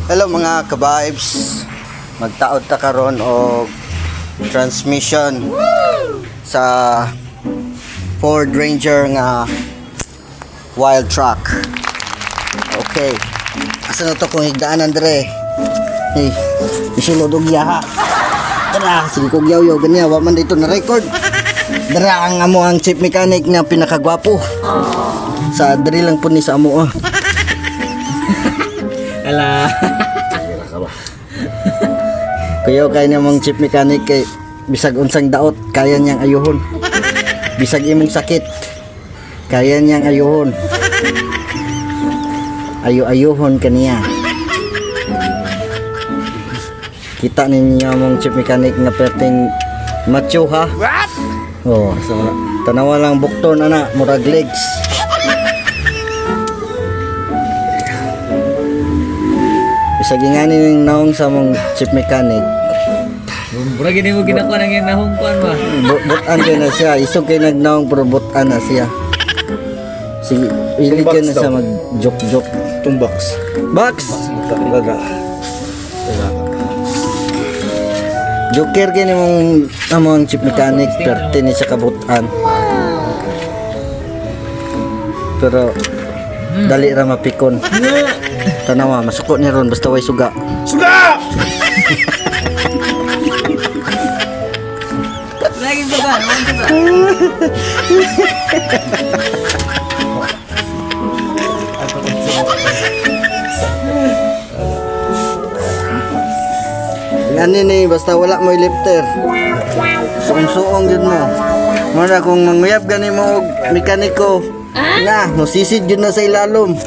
Hello mga ka-vibes. Magtaod ta karon og transmission sa Ford Ranger nga wild truck. Okay. Asa na to kung higdaanan dire? Hey, isulod og yaha. Tara, sige kog yaw-yaw ganiya, wa man dito na record. Dara ang amo ang chief mechanic nga pinakagwapo. Sa diri lang po ni sa amo. Ala. Kuya kay namang chief mechanic kay bisag unsang daot kaya niyang ayuhon. Bisag imong sakit kaya niyang ayuhon. Ayuhon kaniya. Kita ninyo mong chief mechanic nga perting macho ha. What? Oh, so tanawa lang bukton ana murag legs. Bisag ingani ning naong sa mong chief mechanic. Bro, gini mo ginakuha ng ginahong kuan ba? Butan kay na siya, isog kay nagnaong pero butan na siya. Sige, ili ka na siya mag-joke-joke. Tumbox. Box! Talaga. Joker kay mong among chief mechanic, pero tini siya kabutan. Pero dali ra mapikon. Tanawa, masuko ni ron basta way suga. Suga! Lagi suka, lagi suka. Ngani ni basta wala mo lifter. Suong-suong yun mo. Muna kung manguyab gani mo og mekaniko. Na, musisid yun na sa ilalom.